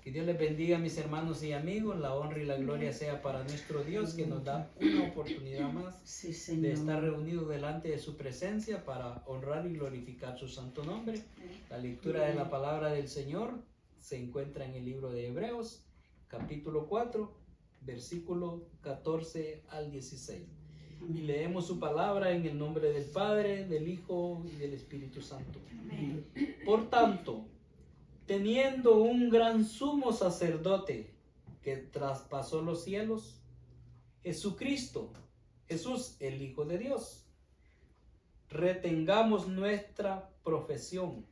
Que Dios les bendiga, mis hermanos y amigos. La honra y la gloria sea para nuestro Dios, que nos da una oportunidad más de estar reunidos delante de su presencia para honrar y glorificar su santo nombre. La lectura de la palabra del Señor se encuentra en el libro de Hebreos, capítulo 4, versículo 14 al 16. Y leemos su palabra en el nombre del Padre, del Hijo y del Espíritu Santo. Amén. Por tanto, teniendo un gran sumo sacerdote que traspasó los cielos, Jesucristo, Jesús el Hijo de Dios, retengamos nuestra profesión,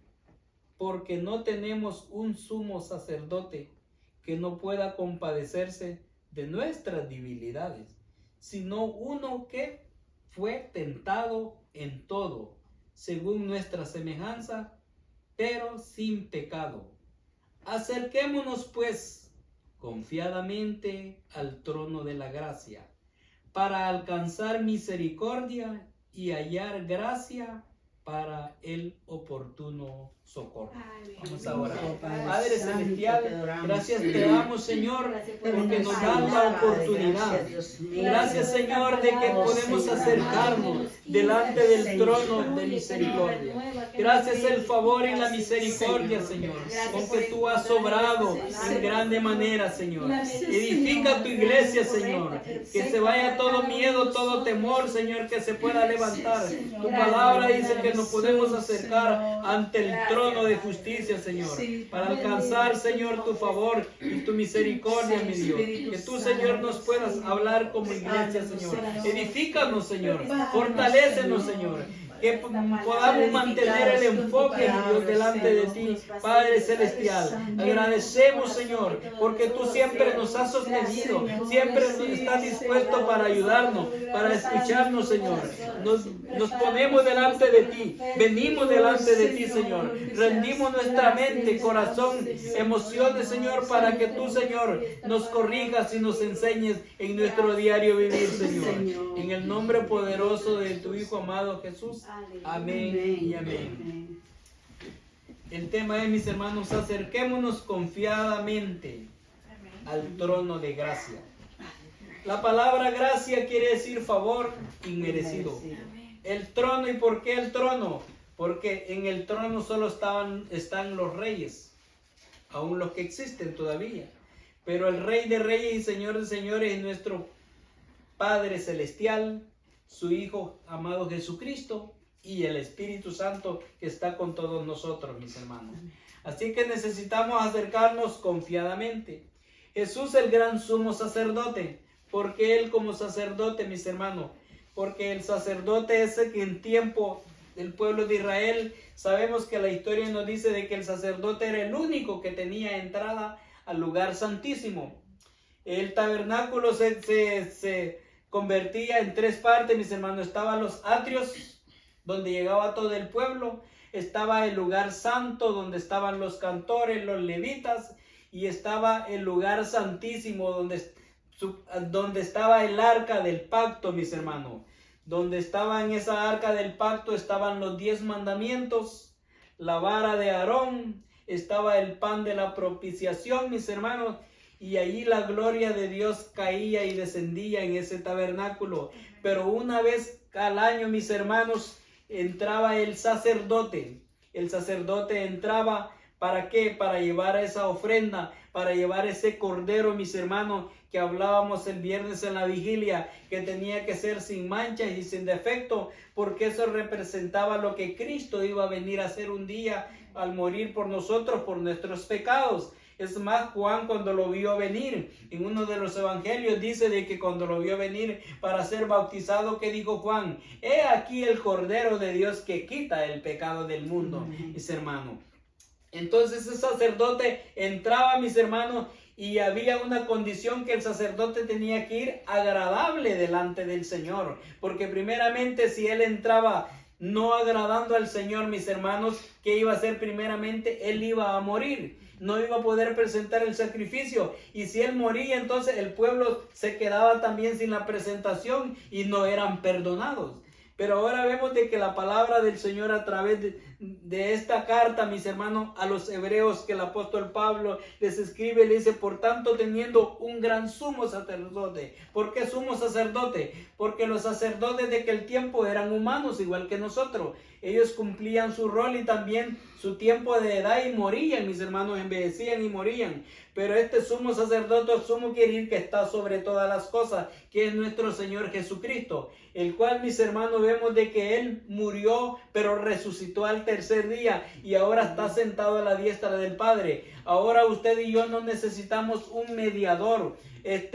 porque no tenemos un sumo sacerdote que no pueda compadecerse de nuestras debilidades, sino uno que fue tentado en todo, según nuestra semejanza, pero sin pecado. Acerquémonos pues confiadamente al trono de la gracia, para alcanzar misericordia y hallar gracia para el oportuno socorro. Vamos a orar. Padre celestial, gracias te damos, Señor, porque nos das la oportunidad. Gracias, Señor, de que podemos acercarnos delante del trono de misericordia. Gracias el favor y la misericordia, Señor, porque tú has obrado en grande manera, Señor. Edifica tu iglesia, Señor, que se vaya todo miedo, todo temor, Señor, que se pueda levantar. Tu palabra dice que nos podemos acercar ante el trono de justicia, Señor, para alcanzar, Señor, tu favor y tu misericordia, mi Dios. Que tú, Señor, nos puedas hablar como iglesia, Señor. Edifícanos, Señor. Fortalécenos, Señor. Que podamos mantener el enfoque, Dios, delante de ti, Padre Celestial. Agradecemos, Señor, porque tú siempre nos has sostenido, siempre estás dispuesto para ayudarnos, para escucharnos, Señor. Nos ponemos delante de ti, venimos delante de ti, Señor. Rendimos nuestra mente, corazón, emociones, Señor, para que tú, Señor, nos corrijas y nos enseñes en nuestro diario vivir, Señor. En el nombre poderoso de tu Hijo amado Jesús. Amén y amén. El tema es, mis hermanos, acerquémonos confiadamente al trono de gracia. La palabra gracia quiere decir favor inmerecido. El trono, ¿y por qué el trono? Porque en el trono solo están los reyes, aún los que existen todavía. Pero el Rey de Reyes y Señor de Señores es nuestro Padre Celestial, su Hijo amado Jesucristo, y el Espíritu Santo que está con todos nosotros, mis hermanos. Así que necesitamos acercarnos confiadamente. Jesús, el gran sumo sacerdote. ¿Por qué Él como sacerdote, mis hermanos? Porque el sacerdote ese que en tiempo del pueblo de Israel, sabemos que la historia nos dice de que el sacerdote era el único que tenía entrada al lugar santísimo. El tabernáculo se convertía en tres partes, mis hermanos. Estaban los atrios, donde llegaba todo el pueblo. Estaba el lugar santo, donde estaban los cantores, los levitas. Y estaba el lugar santísimo, donde estaba el arca del pacto, mis hermanos. Donde estaba en esa arca del pacto estaban los 10 mandamientos, la vara de Aarón, estaba el pan de la propiciación, mis hermanos. Y allí la gloria de Dios caía y descendía en ese tabernáculo. Pero una vez al año, mis hermanos, entraba el sacerdote. El sacerdote entraba, ¿para qué? Para llevar esa ofrenda, para llevar ese cordero, mis hermanos, que hablábamos el viernes en la vigilia, que tenía que ser sin manchas y sin defecto, porque eso representaba lo que Cristo iba a venir a hacer un día al morir por nosotros, por nuestros pecados. Es más, Juan, cuando lo vio venir, en uno de los evangelios dice de que cuando lo vio venir para ser bautizado, ¿qué dijo Juan? He aquí el Cordero de Dios que quita el pecado del mundo, mis hermanos. Entonces el sacerdote entraba, mis hermanos, y había una condición que el sacerdote tenía que ir agradable delante del Señor. Porque primeramente, si él entraba no agradando al Señor, mis hermanos, ¿qué iba a hacer primeramente? Él iba a morir. No iba a poder presentar el sacrificio. Y si él moría, entonces el pueblo se quedaba también sin la presentación y no eran perdonados. Pero ahora vemos de que la palabra del Señor a través de esta carta, mis hermanos, a los hebreos, que el apóstol Pablo les escribe, le dice: por tanto, teniendo un gran sumo sacerdote. ¿Por qué sumo sacerdote? Porque los sacerdotes de aquel tiempo eran humanos igual que nosotros. Ellos cumplían su rol y también su tiempo de edad y morían, mis hermanos, envejecían y morían. Pero este sumo sacerdote, sumo quiere decir que está sobre todas las cosas, que es nuestro Señor Jesucristo, el cual, mis hermanos, vemos de que Él murió, pero resucitó al tercer día y ahora está sentado a la diestra del Padre. Ahora usted y yo no necesitamos un mediador,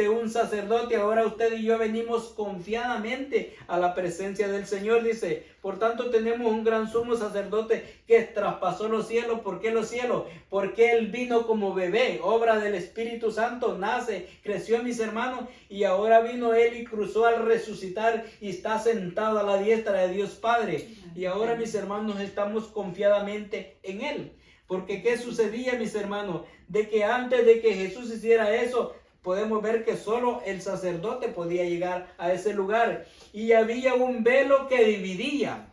un sacerdote. Ahora usted y yo venimos confiadamente a la presencia del Señor. Dice: por tanto, tenemos un gran sumo sacerdote que traspasó los cielos. ¿Por qué los cielos? Porque Él vino como bebé, obra del Espíritu Santo, nace, creció, mis hermanos, y ahora vino Él y cruzó al resucitar y está sentado a la diestra de Dios Padre. Y ahora, mis hermanos, estamos confiadamente en Él. Porque ¿qué sucedía, mis hermanos? De que antes de que Jesús hiciera eso, podemos ver que solo el sacerdote podía llegar a ese lugar. Y había un velo que dividía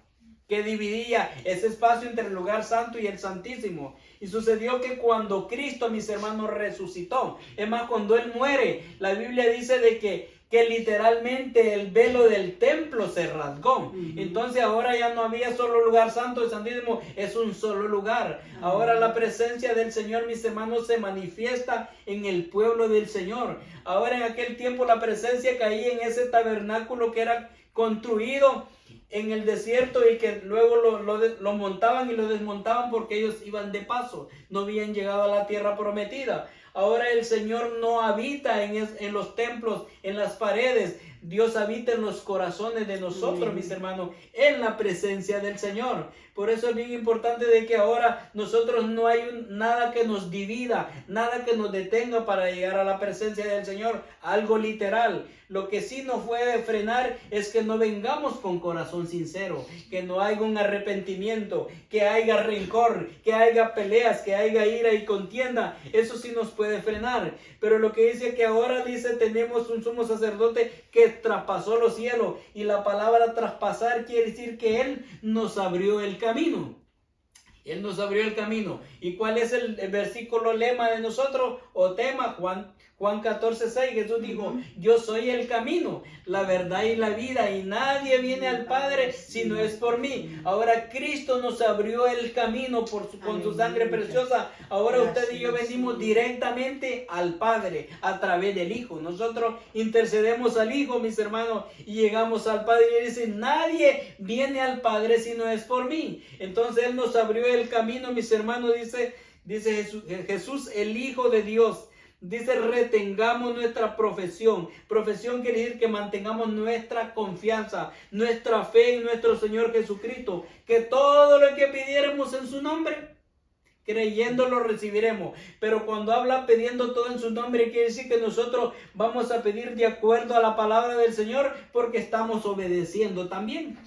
ese espacio entre el lugar santo y el santísimo. Y sucedió que cuando Cristo, mis hermanos, resucitó, es más, cuando Él muere, la Biblia dice de que literalmente el velo del templo se rasgó. Entonces ahora ya no había solo lugar santo y santísimo, es un solo lugar. Ahora la presencia del Señor, mis hermanos, se manifiesta en el pueblo del Señor. Ahora, en aquel tiempo, la presencia caía en ese tabernáculo que era construido en el desierto y que luego lo montaban y lo desmontaban porque ellos iban de paso, no habían llegado a la tierra prometida. Ahora el Señor no habita en los templos, en las paredes. Dios habita en los corazones de nosotros, mis hermanos, en la presencia del Señor. Por eso es bien importante de que ahora nosotros no hay nada que nos divida, nada que nos detenga para llegar a la presencia del Señor, algo literal. Lo que sí nos puede frenar es que no vengamos con corazón sincero, que no haya un arrepentimiento, que haya rencor, que haya peleas, que haya ira y contienda. Eso sí nos puede frenar. Pero lo que dice que ahora dice: tenemos un sumo sacerdote que traspasó los cielos. Y la palabra traspasar quiere decir que Él nos abrió el camino. Él nos abrió el camino. ¿Y cuál es el versículo lema de nosotros o tema? Juan 14:6, Jesús dijo: yo soy el camino, la verdad y la vida, y nadie viene al Padre si no es por mí. Ahora Cristo nos abrió el camino con su sangre preciosa. Ahora usted y yo venimos directamente al Padre a través del Hijo. Nosotros intercedemos al Hijo, mis hermanos, y llegamos al Padre, y dice: nadie viene al Padre si no es por mí. Entonces Él nos abrió el camino, mis hermanos. Dice Jesús, el Hijo de Dios. Dice: retengamos nuestra profesión. Profesión quiere decir que mantengamos nuestra confianza, nuestra fe en nuestro Señor Jesucristo. Que todo lo que pidiéramos en su nombre, creyendo lo recibiremos. Pero cuando habla pidiendo todo en su nombre, quiere decir que nosotros vamos a pedir de acuerdo a la palabra del Señor, porque estamos obedeciendo también.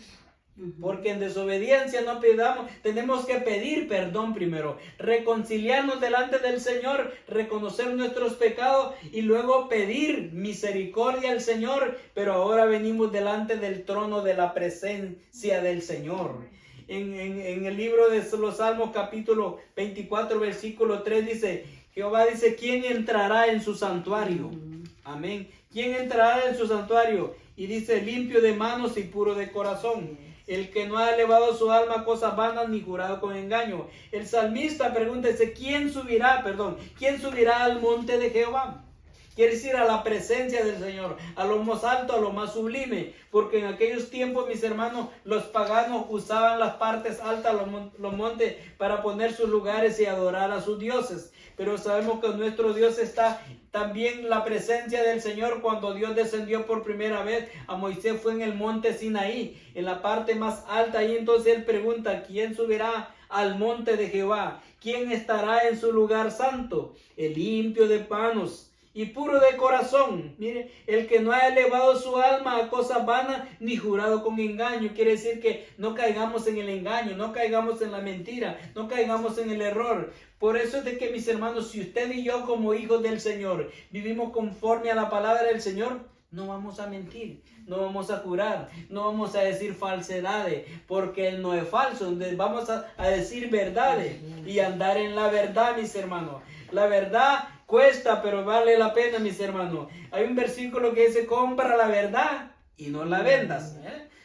Porque en desobediencia no pidamos, tenemos que pedir perdón primero, reconciliarnos delante del Señor, reconocer nuestros pecados y luego pedir misericordia al Señor. Pero ahora venimos delante del trono de la presencia del Señor. En el libro de los Salmos, capítulo 24, versículo 3, dice: Jehová dice: ¿quién entrará en su santuario? Amén. ¿Quién entrará en su santuario? Y dice: limpio de manos y puro de corazón, el que no ha elevado su alma a cosas vanas ni jurado con engaño. El salmista pregunta, dice: ¿quién subirá al monte de Jehová? Quiere decir, a la presencia del Señor, a lo más alto, a lo más sublime. Porque en aquellos tiempos, mis hermanos, los paganos usaban las partes altas, los montes, para poner sus lugares y adorar a sus dioses. Pero sabemos que nuestro Dios está también la presencia del Señor. Cuando Dios descendió por primera vez a Moisés, fue en el monte Sinaí, en la parte más alta. Y entonces Él pregunta: ¿quién subirá al monte de Jehová? ¿Quién estará en su lugar santo? El limpio de manos y puro de corazón. Mire, el que no ha elevado su alma a cosas vanas ni jurado con engaño. Quiere decir que no caigamos en el engaño, no caigamos en la mentira, no caigamos en el error. Por eso es de que, mis hermanos, si usted y yo como hijos del Señor vivimos conforme a la palabra del Señor, No vamos a mentir, no vamos a jurar, no vamos a decir falsedades, porque Él no es falso. Entonces vamos a decir verdades y andar en la verdad, mis hermanos. La verdad cuesta, pero vale la pena, mis hermanos. Hay un versículo que dice, compra la verdad y no la vendas.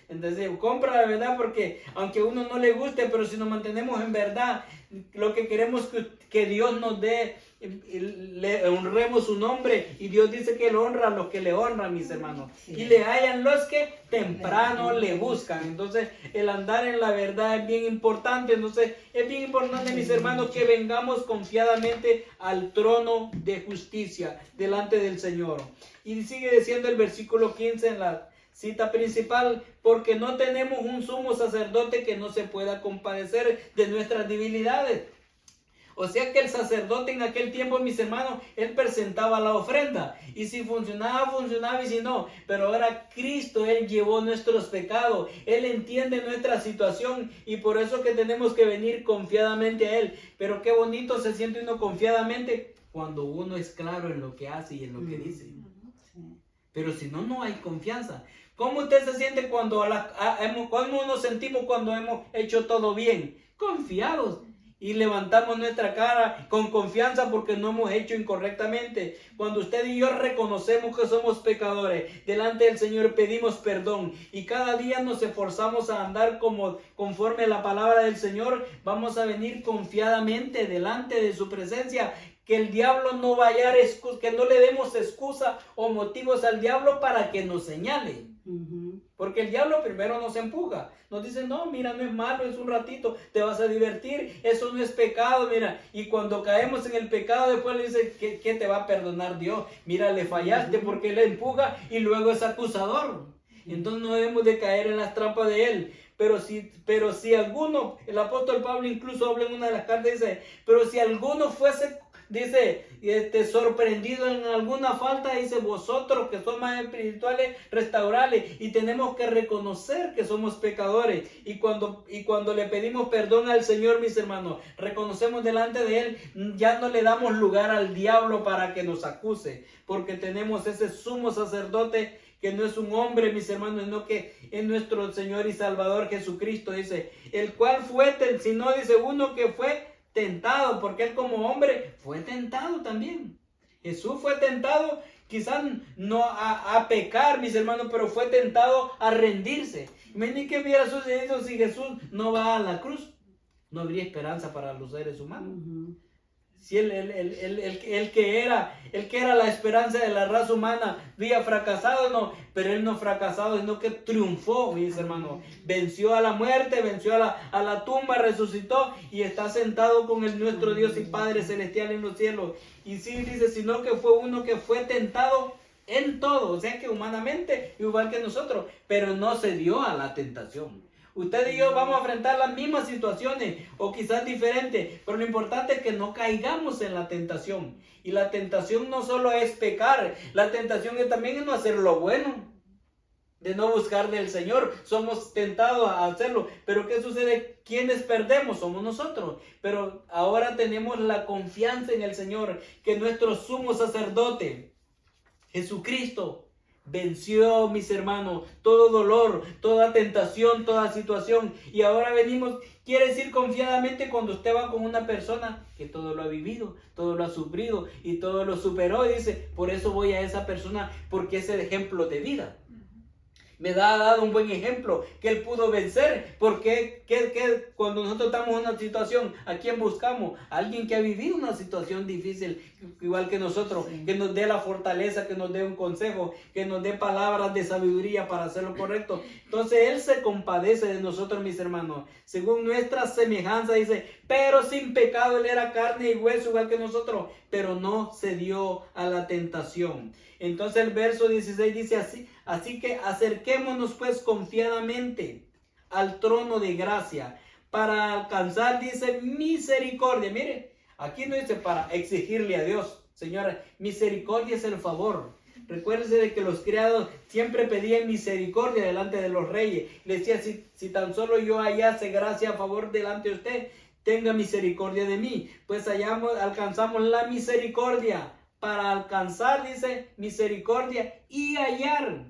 Entonces, compra la verdad, porque aunque a uno no le guste, pero si nos mantenemos en verdad, lo que queremos que Dios nos dé, le honremos su nombre, y Dios dice que Él honra a los que le honran, mis hermanos, y le hallan los que temprano le buscan. Entonces, el andar en la verdad es bien importante. Entonces, es bien importante, mis hermanos, que vengamos confiadamente al trono de justicia delante del Señor. Y sigue diciendo el versículo 15 en la cita principal, porque no tenemos un sumo sacerdote que no se pueda compadecer de nuestras debilidades. O sea que el sacerdote en aquel tiempo, mis hermanos, él presentaba la ofrenda, y si funcionaba, funcionaba, y si no. Pero ahora Cristo, Él llevó nuestros pecados, Él entiende nuestra situación, y por eso que tenemos que venir confiadamente a Él. Pero qué bonito se siente uno confiadamente cuando uno es claro en lo que hace y en lo que dice. Pero si no, no hay confianza. ¿Cómo usted se siente cuando nos sentimos cuando hemos hecho todo bien? Confiados. Y levantamos nuestra cara con confianza porque no hemos hecho incorrectamente. Cuando usted y yo reconocemos que somos pecadores, delante del Señor pedimos perdón, y cada día nos esforzamos a andar conforme a la palabra del Señor, vamos a venir confiadamente delante de su presencia. Que el diablo no vaya a que no le demos excusa o motivos al diablo para que nos señale. Porque el diablo primero nos empuja, nos dice, no, mira, no es malo, es un ratito, te vas a divertir, eso no es pecado, mira. Y cuando caemos en el pecado, después le dice, ¿qué te va a perdonar Dios? Mira, le fallaste, porque él empuja y luego es acusador. Entonces no debemos de caer en las trampas de él. Pero si alguno, el apóstol Pablo incluso habla en una de las cartas, dice, pero si alguno fuese, dice, sorprendido en alguna falta, dice, vosotros que son más espirituales, restaurales. Y tenemos que reconocer que somos pecadores. Y cuando le pedimos perdón al Señor, mis hermanos, reconocemos delante de Él, ya no le damos lugar al diablo para que nos acuse, porque tenemos ese sumo sacerdote que no es un hombre, mis hermanos, sino que es nuestro Señor y Salvador Jesucristo, dice, el cual fue, si no, dice uno que fue tentado, porque Él como hombre fue tentado también. Jesús fue tentado, quizás no a pecar, mis hermanos, pero fue tentado a rendirse. Imagínense qué hubiera sucedido si Jesús no va a la cruz. No habría esperanza para los seres humanos. Si el que era la esperanza de la raza humana había fracasado, no, pero Él no fracasado, sino que triunfó, mis hermanos. Venció a la muerte, venció a la tumba, resucitó y está sentado con nuestro Dios y Padre Celestial en los cielos. Y sí dice, sino que fue uno que fue tentado en todo, o sea que humanamente igual que nosotros, pero no se dio a la tentación. Usted y yo vamos a enfrentar las mismas situaciones o quizás diferentes, pero lo importante es que no caigamos en la tentación. Y la tentación no solo es pecar, la tentación es también no hacer lo bueno, de no buscar del Señor. Somos tentados a hacerlo, pero ¿qué sucede? ¿Quiénes perdemos? Somos nosotros. Pero ahora tenemos la confianza en el Señor, que nuestro sumo sacerdote, Jesucristo, venció, mis hermanos, todo dolor, toda tentación, toda situación. Y ahora venimos, quiere decir confiadamente, cuando usted va con una persona que todo lo ha vivido, todo lo ha sufrido y todo lo superó, y dice, por eso voy a esa persona, porque es el ejemplo de vida. Me ha dado un buen ejemplo que él pudo vencer, porque cuando nosotros estamos en una situación, ¿a quién buscamos? A alguien que ha vivido una situación difícil, igual que nosotros, que nos dé la fortaleza, que nos dé un consejo, que nos dé palabras de sabiduría para hacer lo correcto. Entonces Él se compadece de nosotros, mis hermanos, según nuestra semejanza, dice, pero sin pecado. Él era carne y hueso igual que nosotros, pero no se dio a la tentación. Entonces el verso 16 dice así que acerquémonos pues confiadamente al trono de gracia para alcanzar, dice, misericordia. Mire, aquí no dice para exigirle a Dios, señora, misericordia es el favor. Recuérdese de que los criados siempre pedían misericordia delante de los reyes. Le decía, si tan solo yo hallase gracia a favor delante de usted, tenga misericordia de mí. Pues allá alcanzamos la misericordia para alcanzar, dice, misericordia y hallar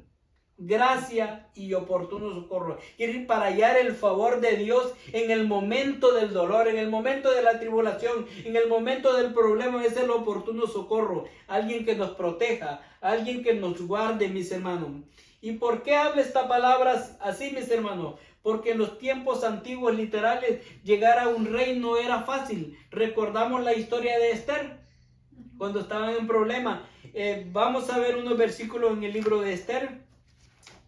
gracia y oportuno socorro. Quiere decir, para hallar el favor de Dios en el momento del dolor, en el momento de la tribulación, en el momento del problema. Es el oportuno socorro. Alguien que nos proteja, alguien que nos guarde, mis hermanos. ¿Y por qué habla esta palabra así, mis hermanos? Porque en los tiempos antiguos, literales, llegar a un rey no era fácil. Recordamos la historia de Esther, cuando estaban en problema. Vamos a ver unos versículos en el libro de Esther.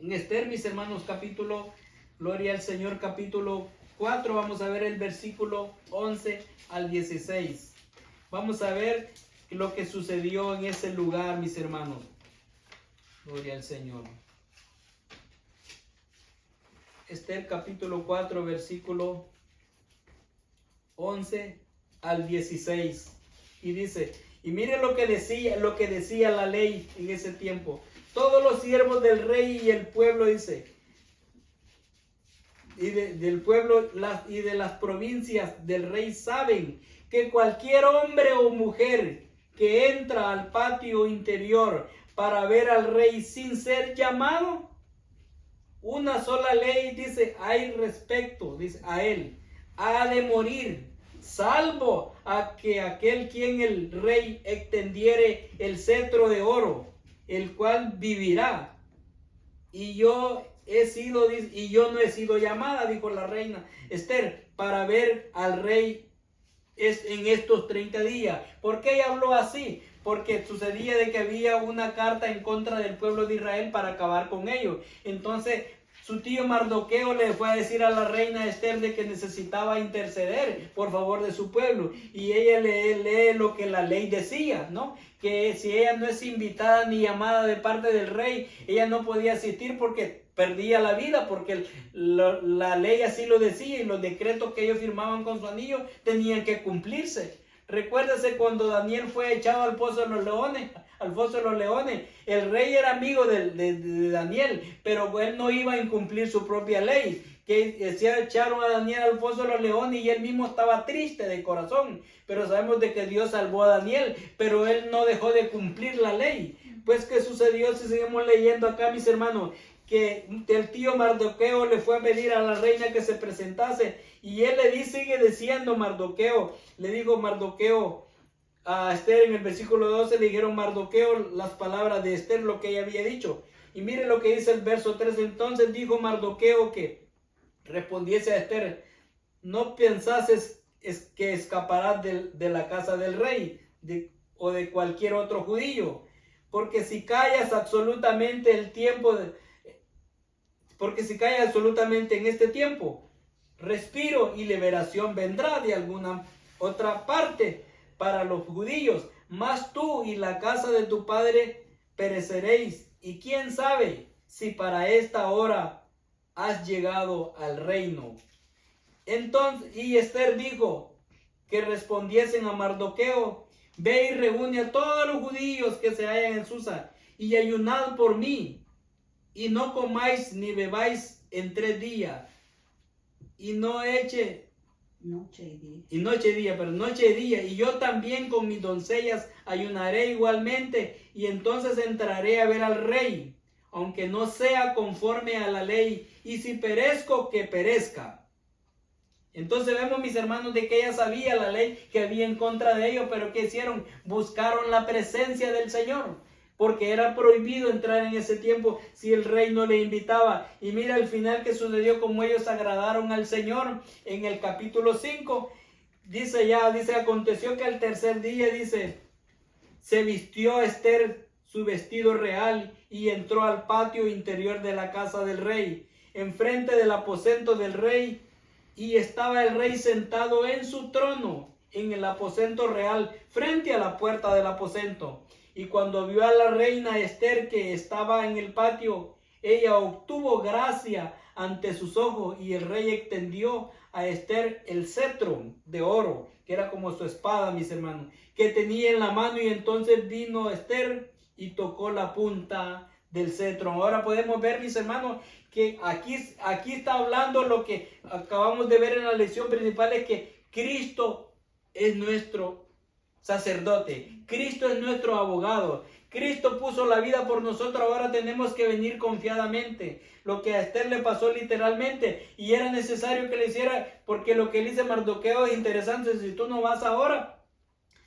En Esther, mis hermanos, capítulo, gloria al Señor, capítulo 4, vamos a ver el versículo 11 al 16. Vamos a ver lo que sucedió en ese lugar, mis hermanos. Gloria al Señor. Esther, capítulo 4, versículo 11 al 16. Y dice, y mire lo que decía la ley en ese tiempo. Todos los siervos del rey y el pueblo, dice, y del pueblo y de las provincias del rey saben que cualquier hombre o mujer que entra al patio interior para ver al rey sin ser llamado, una sola ley, dice, hay respecto, dice, a él, ha de morir, salvo a que aquel quien el rey extendiere el cetro de oro, el cual vivirá. Y yo no he sido llamada, dijo la reina Esther, para ver al rey en estos 30 días. ¿Por qué ella habló así? Porque sucedía de que había una carta en contra del pueblo de Israel para acabar con ellos. Entonces su tío Mardoqueo le fue a decir a la reina Esther de que necesitaba interceder por favor de su pueblo. Y ella lee lo que la ley decía, ¿no? Que si ella no es invitada ni llamada de parte del rey, ella no podía asistir porque perdía la vida, porque la ley así lo decía y los decretos que ellos firmaban con su anillo tenían que cumplirse. Recuérdese cuando Daniel fue echado al foso de los leones, el rey era amigo de Daniel, pero él no iba a incumplir su propia ley, que se echaron a Daniel al foso de los leones y él mismo estaba triste de corazón, pero sabemos de que Dios salvó a Daniel, pero él no dejó de cumplir la ley. Pues ¿qué sucedió? Si seguimos leyendo acá, mis hermanos, que el tío Mardoqueo le fue a pedir a la reina que se presentase y él sigue diciendo Mardoqueo, le dijo Mardoqueo a Esther en el versículo 12, le dijeron Mardoqueo las palabras de Esther, lo que ella había dicho. Y mire lo que dice el verso 3, entonces dijo Mardoqueo que respondiese a Esther, no pensases que escaparás de la casa del rey o de cualquier otro judío, porque si callas absolutamente en este tiempo, respiro y liberación vendrá de alguna otra parte para los judíos, mas tú y la casa de tu padre pereceréis, y quién sabe si para esta hora has llegado al reino. Entonces, y Esther dijo que respondiesen a Mardoqueo, ve y reúne a todos los judíos que se hallan en Susa, y ayunad por mí, y no comáis ni bebáis en 3 días, y noche y día, y yo también con mis doncellas ayunaré igualmente, y entonces entraré a ver al rey, aunque no sea conforme a la ley, y si perezco, que perezca. Entonces vemos, mis hermanos, de que ella sabía la ley que había en contra de ellos, pero ¿qué hicieron? Buscaron la presencia del Señor, porque era prohibido entrar en ese tiempo si el rey no le invitaba. Y mira al final que sucedió, como ellos agradaron al Señor. En el capítulo 5, dice, aconteció que al tercer día, dice, se vistió Esther su vestido real y entró al patio interior de la casa del rey, enfrente del aposento del rey, y estaba el rey sentado en su trono, en el aposento real, frente a la puerta del aposento. Y cuando vio a la reina Esther que estaba en el patio, ella obtuvo gracia ante sus ojos, y el rey extendió a Esther el cetro de oro, que era como su espada, mis hermanos, que tenía en la mano, y entonces vino Esther y tocó la punta del cetro. Ahora podemos ver, mis hermanos, que aquí está hablando lo que acabamos de ver en la lección principal, es que Cristo es nuestro sacerdote. Cristo es nuestro abogado. Cristo puso la vida por nosotros, ahora tenemos que venir confiadamente. Lo que a Esther le pasó literalmente, y era necesario que le hiciera, porque lo que le dice Mardoqueo es interesante. Si tú no vas ahora,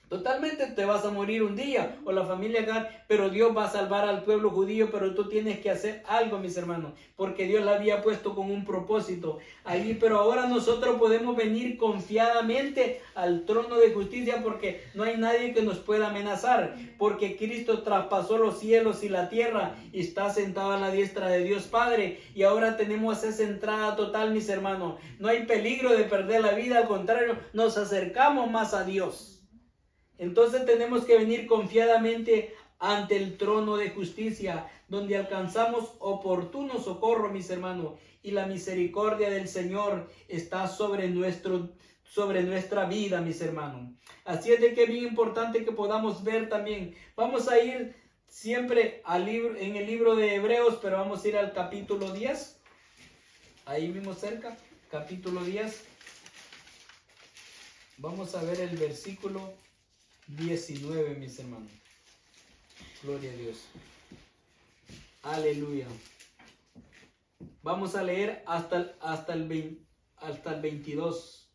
totalmente te vas a morir un día, o la familia Gad, pero Dios va a salvar al pueblo judío, pero tú tienes que hacer algo, mis hermanos, porque Dios la había puesto con un propósito allí. Pero ahora nosotros podemos venir confiadamente al trono de justicia, porque no hay nadie que nos pueda amenazar, porque Cristo traspasó los cielos y la tierra y está sentado a la diestra de Dios Padre, y ahora tenemos esa entrada total, mis hermanos. No hay peligro de perder la vida, al contrario, nos acercamos más a Dios. Entonces tenemos que venir confiadamente ante el trono de justicia, donde alcanzamos oportuno socorro, mis hermanos, y la misericordia del Señor está sobre nuestra vida, mis hermanos. Así es de que es bien importante que podamos ver también. Vamos a ir siempre en el libro de Hebreos, pero vamos a ir al capítulo 10, ahí mismo cerca, capítulo 10. Vamos a ver el versículo 19, mis hermanos. Gloria a Dios. Aleluya. Vamos a leer hasta el 22.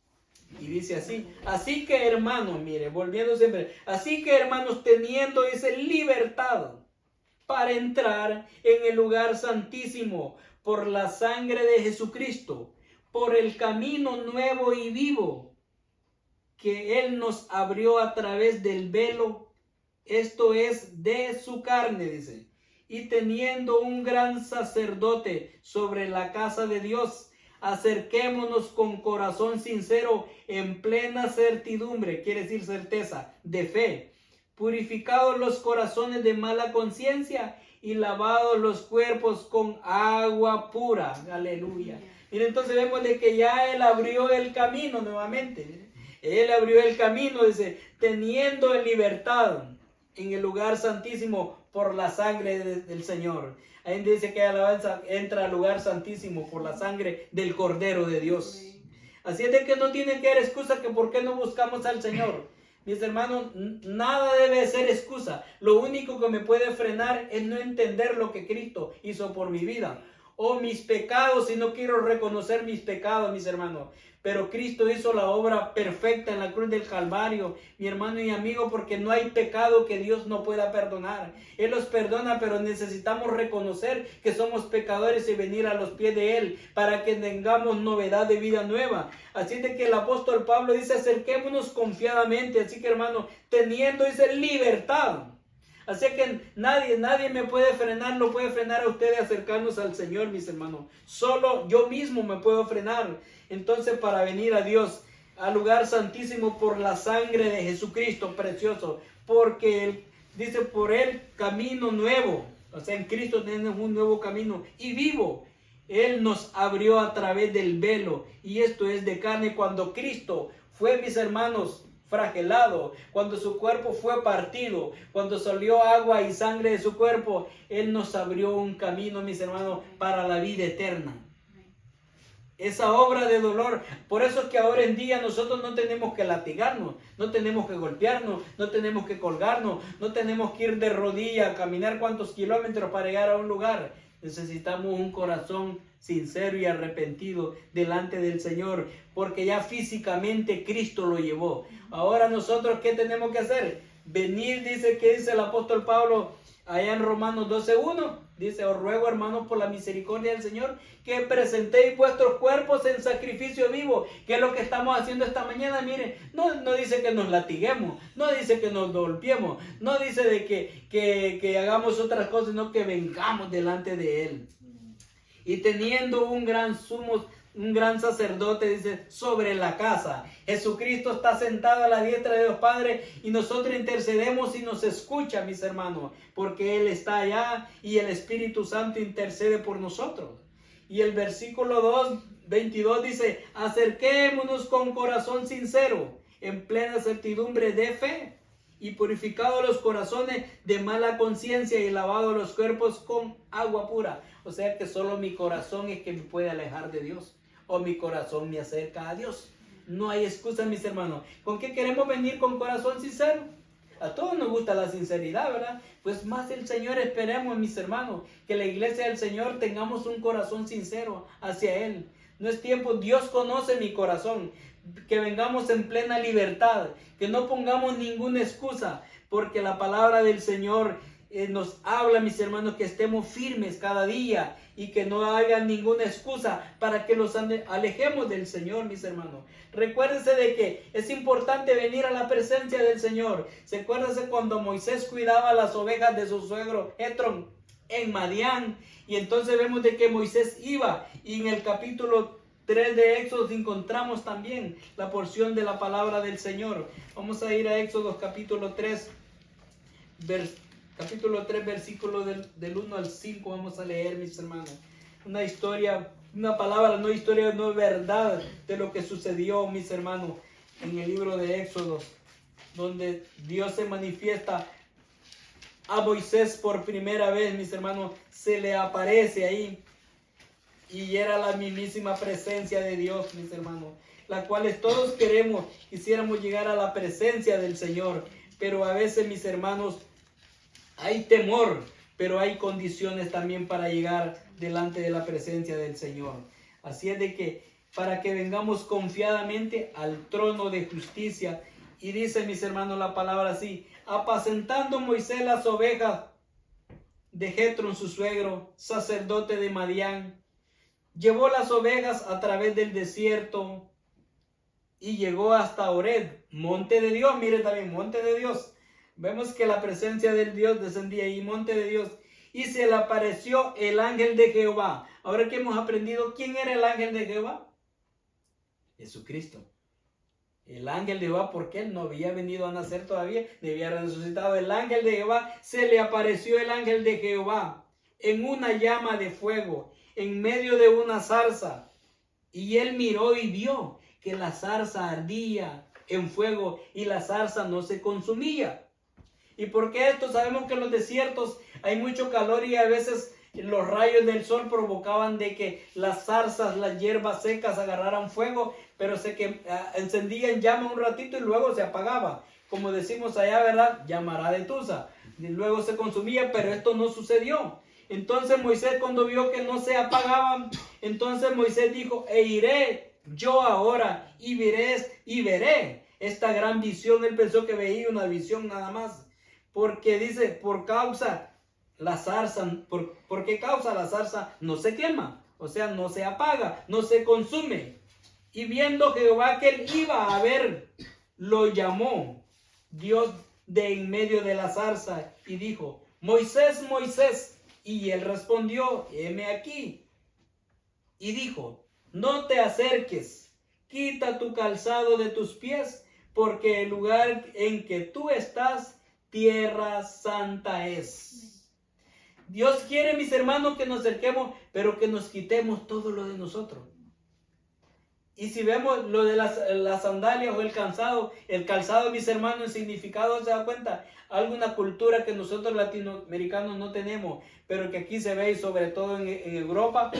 Y dice así. Así que hermanos, mire, volviendo siempre. Así que hermanos, teniendo esa libertad para entrar en el lugar santísimo por la sangre de Jesucristo, por el camino nuevo y vivo que Él nos abrió a través del velo, esto es de su carne, dice, y teniendo un gran sacerdote sobre la casa de Dios, acerquémonos con corazón sincero, en plena certidumbre, quiere decir certeza, de fe, purificados los corazones de mala conciencia y lavados los cuerpos con agua pura. Aleluya. Mira, entonces vemos de que ya Él abrió el camino nuevamente. Él abrió el camino, dice, teniendo en libertad en el lugar santísimo por la sangre del Señor. Ahí dice que alabanza entra al lugar santísimo por la sangre del Cordero de Dios. Así es de que no tiene que haber excusa que por qué no buscamos al Señor. Mis hermanos, nada debe ser excusa. Lo único que me puede frenar es no entender lo que Cristo hizo por mi vida. O mis pecados, si no quiero reconocer mis pecados, mis hermanos. Pero Cristo hizo la obra perfecta en la cruz del Calvario, mi hermano y amigo, porque no hay pecado que Dios no pueda perdonar. Él los perdona, pero necesitamos reconocer que somos pecadores y venir a los pies de Él para que tengamos novedad de vida nueva. Así de que el apóstol Pablo dice, acerquémonos confiadamente. Así que, hermano, teniendo esa libertad. Así que nadie me puede frenar, no puede frenar a ustedes acercarnos al Señor, mis hermanos. Solo yo mismo me puedo frenar. Entonces, para venir a Dios, al lugar santísimo por la sangre de Jesucristo, precioso, porque Él dice, por el camino nuevo, o sea, en Cristo tenemos un nuevo camino y vivo. Él nos abrió a través del velo, y esto es de carne. Cuando Cristo fue, mis hermanos, flagelado, cuando su cuerpo fue partido, cuando salió agua y sangre de su cuerpo, Él nos abrió un camino, mis hermanos, para la vida eterna. Esa obra de dolor, por eso es que ahora en día nosotros no tenemos que latigarnos, no tenemos que golpearnos, no tenemos que colgarnos, no tenemos que ir de rodillas, caminar cuántos kilómetros para llegar a un lugar. Necesitamos un corazón sincero y arrepentido delante del Señor, porque ya físicamente Cristo lo llevó. Ahora nosotros, ¿qué tenemos que hacer? Venir, dice el apóstol Pablo allá en Romanos 12:1, dice, os ruego, hermanos, por la misericordia del Señor, que presentéis vuestros cuerpos en sacrificio vivo, que es lo que estamos haciendo esta mañana. Miren, no dice que nos latiguemos, no dice que nos golpeemos, no dice de que hagamos otras cosas, sino que vengamos delante de Él. Y teniendo un gran sacerdote, dice, sobre la casa. Jesucristo está sentado a la diestra de Dios Padre, y nosotros intercedemos y nos escucha, mis hermanos, porque Él está allá y el Espíritu Santo intercede por nosotros. Y el versículo 22 dice, acerquémonos con corazón sincero, en plena certidumbre de fe, y purificados los corazones de mala conciencia y lavados los cuerpos con agua pura. O sea que solo mi corazón es que me puede alejar de Dios, o mi corazón me acerca a Dios. No hay excusa, mis hermanos. ¿Con qué queremos venir? Con corazón sincero. A todos nos gusta la sinceridad, ¿verdad? Pues más del Señor esperemos, mis hermanos, que la iglesia del Señor tengamos un corazón sincero hacia Él. No es tiempo, Dios conoce mi corazón. Que vengamos en plena libertad, que no pongamos ninguna excusa, porque la palabra del Señor nos habla, mis hermanos, que estemos firmes cada día y que no haya ninguna excusa para que los alejemos del Señor, mis hermanos. Recuérdense de que es importante venir a la presencia del Señor. Se acuérdense cuando Moisés cuidaba las ovejas de su suegro Jetro en Madián, y entonces vemos de que Moisés iba, y en el capítulo 3 de Éxodo encontramos también la porción de la palabra del Señor. Vamos a ir a Éxodo capítulo 3, versículo del 1 al 5. Vamos a leer, mis hermanos. Una historia, una palabra, no historia, no verdad de lo que sucedió, mis hermanos, en el libro de Éxodo, donde Dios se manifiesta a Moisés por primera vez, mis hermanos. Se le aparece ahí. Y era la mismísima presencia de Dios, mis hermanos, la cual todos quisiéramos llegar a la presencia del Señor, pero a veces, mis hermanos, hay temor, pero hay condiciones también para llegar delante de la presencia del Señor. Así es de que para que vengamos confiadamente al trono de justicia. Y dice, mis hermanos, la palabra así: apacentando Moisés las ovejas de Jetro, su suegro, sacerdote de Madián, llevó las ovejas a través del desierto y llegó hasta Horeb, monte de Dios. Mire también, monte de Dios. Vemos que la presencia del Dios descendía ahí, monte de Dios. Y se le apareció el ángel de Jehová. Ahora que hemos aprendido, ¿quién era el ángel de Jehová? Jesucristo. El ángel de Jehová, porque él no había venido a nacer todavía, ni había resucitado. El ángel de Jehová, se le apareció el ángel de Jehová en una llama de fuego, en medio de una zarza. Y él miró y vio que la zarza ardía en fuego y la zarza no se consumía. ¿Y por qué esto? Sabemos que en los desiertos hay mucho calor y a veces los rayos del sol provocaban de que las zarzas, las hierbas secas agarraran fuego, pero encendían llama un ratito y luego se apagaba. Como decimos allá, ¿verdad? Llamará de tusa. Y luego se consumía, pero esto no sucedió. Entonces Moisés, cuando vio que no se apagaban, entonces Moisés dijo: iré yo ahora y veré esta gran visión. Él pensó que veía una visión nada más, porque dice, ¿por qué causa la zarza no se quema? O sea, no se apaga, no se consume. Y viendo Jehová que él iba a ver, lo llamó Dios de en medio de la zarza y dijo: Moisés, Moisés. Y él respondió: heme aquí. Y dijo: no te acerques, quita tu calzado de tus pies, porque el lugar en que tú estás, tierra santa es. Dios quiere, mis hermanos, que nos acerquemos, pero que nos quitemos todo lo de nosotros. Y si vemos lo de las sandalias o el calzado, mis hermanos, en significado, ¿se da cuenta? Alguna cultura que nosotros latinoamericanos no tenemos, pero que aquí se ve, y sobre todo en Europa,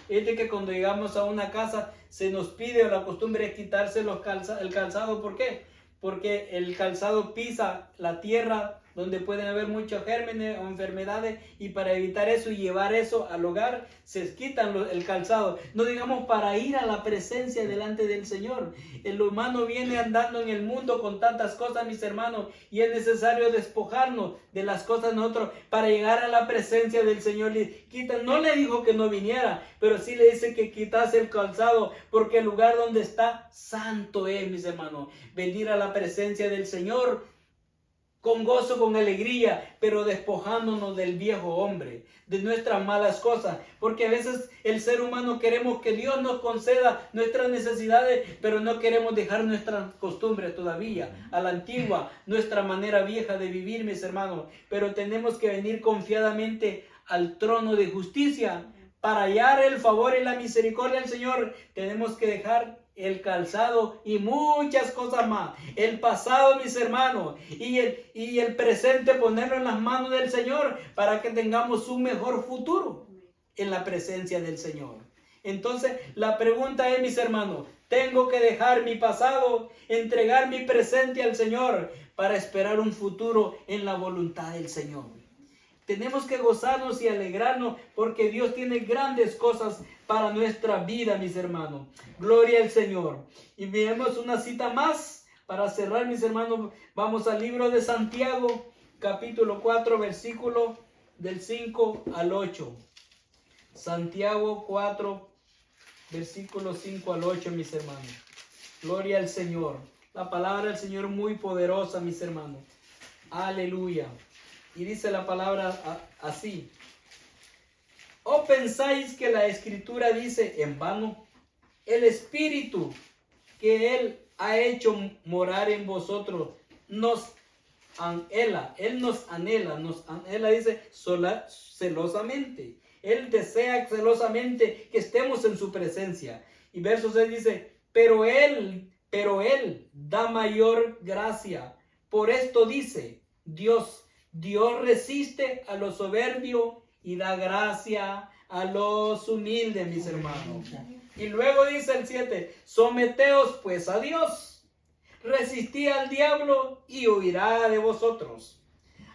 es de que cuando llegamos a una casa se nos pide, o la costumbre es quitarse el calzado. ¿Por qué? Porque el calzado pisa la tierra donde pueden haber muchos gérmenes o enfermedades, y para evitar eso y llevar eso al hogar, se quitan el calzado. No digamos para ir a la presencia delante del Señor. El humano viene andando en el mundo con tantas cosas, mis hermanos, y es necesario despojarnos de las cosas nosotros para llegar a la presencia del Señor. No le dijo que no viniera, pero sí le dice que quitase el calzado, porque el lugar donde está santo es, mis hermanos. Venir a la presencia del Señor con gozo, con alegría, pero despojándonos del viejo hombre, de nuestras malas cosas, porque a veces el ser humano queremos que Dios nos conceda nuestras necesidades, pero no queremos dejar nuestras costumbres todavía, a la antigua, nuestra manera vieja de vivir, mis hermanos. Pero tenemos que venir confiadamente al trono de justicia para hallar el favor y la misericordia del Señor. Tenemos que dejar el calzado y muchas cosas más. El pasado, mis hermanos, y el presente, ponerlo en las manos del Señor para que tengamos un mejor futuro en la presencia del Señor. Entonces, la pregunta es, mis hermanos, Tengo que dejar mi pasado, entregar mi presente al Señor para esperar un futuro en la voluntad del Señor. Tenemos que gozarnos y alegrarnos porque Dios tiene grandes cosas para nuestra vida, mis hermanos. Gloria al Señor. Y miremos una cita más para cerrar, mis hermanos. Vamos al libro de Santiago, capítulo 4, versículo del 5 al 8. Santiago 4, versículo 5 al 8, mis hermanos. Gloria al Señor. La palabra del Señor muy poderosa, mis hermanos. Aleluya. Y dice la palabra así: ¿O pensáis que la Escritura dice en vano? El Espíritu que Él ha hecho morar en vosotros nos anhela, Él nos anhela, dice, celosamente. Él desea celosamente que estemos en su presencia. Y verso 6 dice, pero Él da mayor gracia. Por esto dice, Dios resiste a los soberbios y da gracia a los humildes, mis hermanos. Y luego dice el 7, someteos pues a Dios, resistid al diablo y huirá de vosotros.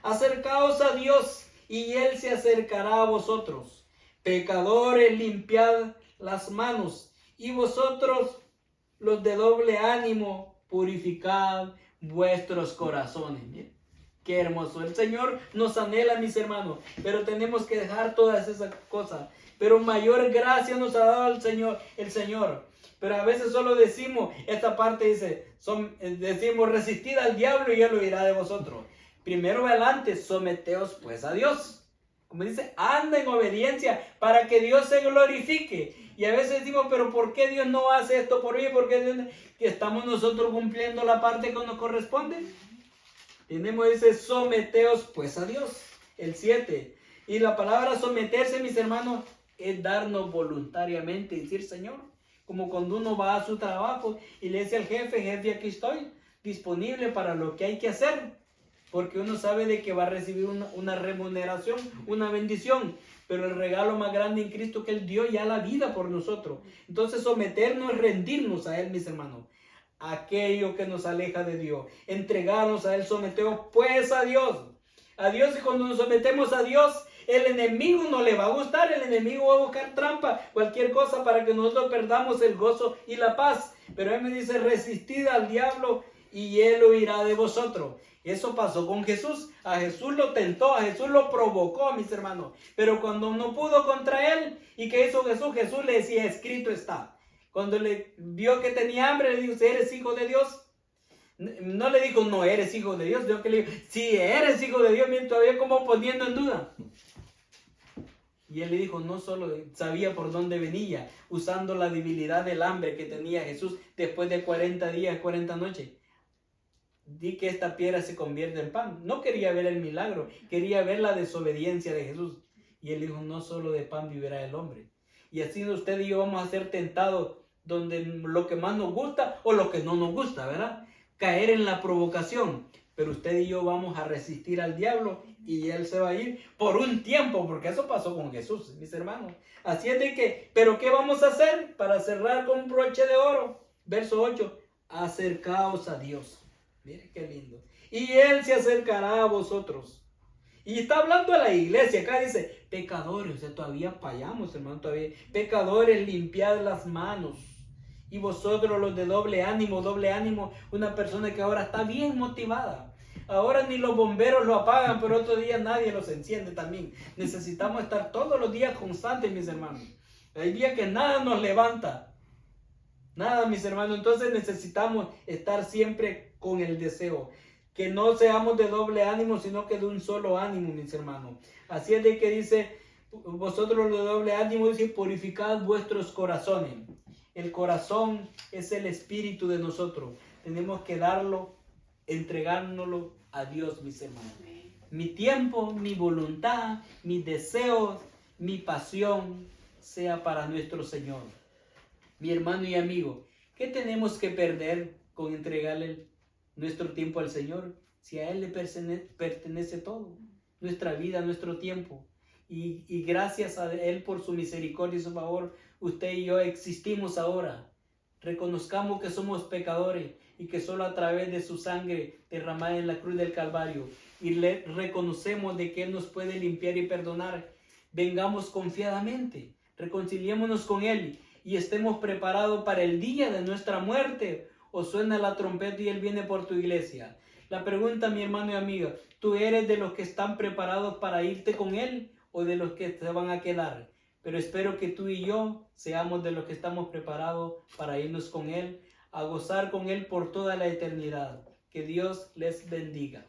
Acercaos a Dios y Él se acercará a vosotros. Pecadores, limpiad las manos, y vosotros los de doble ánimo, purificad vuestros corazones. Bien. Qué hermoso. El Señor nos anhela, mis hermanos, pero tenemos que dejar todas esas cosas. Pero mayor gracia nos ha dado el Señor. Pero a veces solo decimos, esta parte dice, decimos, resistid al diablo y Él huirá de vosotros. Primero adelante, someteos pues a Dios. Como dice, anda en obediencia para que Dios se glorifique. Y a veces decimos, pero ¿por qué Dios no hace esto por mí? ¿Por qué Dios no? Que estamos nosotros cumpliendo la parte que nos corresponde. Tenemos ese someteos pues a Dios, el 7. Y la palabra someterse, mis hermanos, es darnos voluntariamente, decir, Señor, como cuando uno va a su trabajo y le dice al jefe, aquí estoy, disponible para lo que hay que hacer, porque uno sabe de que va a recibir una remuneración, una bendición, pero el regalo más grande en Cristo que Él dio ya la vida por nosotros. Entonces someternos es rendirnos a Él, mis hermanos. Aquello que nos aleja de Dios, entregarnos a Él, someteos pues a Dios, y cuando nos sometemos a Dios, el enemigo no le va a gustar, el enemigo va a buscar trampa, cualquier cosa para que nosotros perdamos el gozo y la paz, pero Él me dice, resistid al diablo y Él huirá de vosotros. Eso pasó con Jesús, a Jesús lo tentó, a Jesús lo provocó, mis hermanos, pero cuando no pudo contra Él, ¿y qué hizo Jesús? Jesús le decía, escrito está. Cuando le vio que tenía hambre, le dijo, ¿eres hijo de Dios? No le dijo, no eres hijo de Dios, sino que le dijo, si eres hijo de Dios, miren todavía como poniendo en duda. Y él le dijo, no solo sabía por dónde venía, usando la debilidad del hambre que tenía Jesús después de 40 días, 40 noches. Di que esta piedra se convierte en pan. No quería ver el milagro, quería ver la desobediencia de Jesús. Y él dijo, no solo de pan vivirá el hombre. Y así usted y yo vamos a ser tentados donde lo que más nos gusta o lo que no nos gusta, ¿verdad? Caer en la provocación. Pero usted y yo vamos a resistir al diablo y él se va a ir por un tiempo, porque eso pasó con Jesús, mis hermanos. Así es de que, ¿pero qué vamos a hacer para cerrar con un broche de oro? Verso 8, acercaos a Dios. Mire qué lindo. Y Él se acercará a vosotros. Y está hablando a la iglesia. Acá dice, pecadores, o sea, todavía fallamos, hermano, todavía. Pecadores, limpiad las manos. Y vosotros los de doble ánimo, una persona que ahora está bien motivada. Ahora ni los bomberos lo apagan, pero otro día nadie los enciende también. Necesitamos estar todos los días constantes, mis hermanos. Hay días que nada nos levanta. Nada, mis hermanos. Entonces necesitamos estar siempre con el deseo. Que no seamos de doble ánimo, sino que de un solo ánimo, mis hermanos. Así es de que dice, vosotros los de doble ánimo, dice, purificad vuestros corazones. El corazón es el espíritu de nosotros. Tenemos que darlo, entregárnoslo a Dios, mis hermanos. Mi tiempo, mi voluntad, mis deseos, mi pasión, sea para nuestro Señor. Mi hermano y amigo, ¿qué tenemos que perder con entregarle nuestro tiempo al Señor? Si a Él le pertenece todo, nuestra vida, nuestro tiempo. Y gracias a Él por su misericordia y su favor, usted y yo existimos ahora. reconozcamos que somos pecadores y que solo a través de su sangre derramada en la cruz del Calvario y reconocemos de que Él nos puede limpiar y perdonar, vengamos confiadamente, reconciliémonos con Él y estemos preparados para el día de nuestra muerte. O suena la trompeta y Él viene por tu iglesia. La pregunta, mi hermano y amiga, ¿tú eres de los que están preparados para irte con Él o de los que se van a quedar? Pero espero que tú y yo seamos de los que estamos preparados para irnos con Él, a gozar con Él por toda la eternidad. Que Dios les bendiga.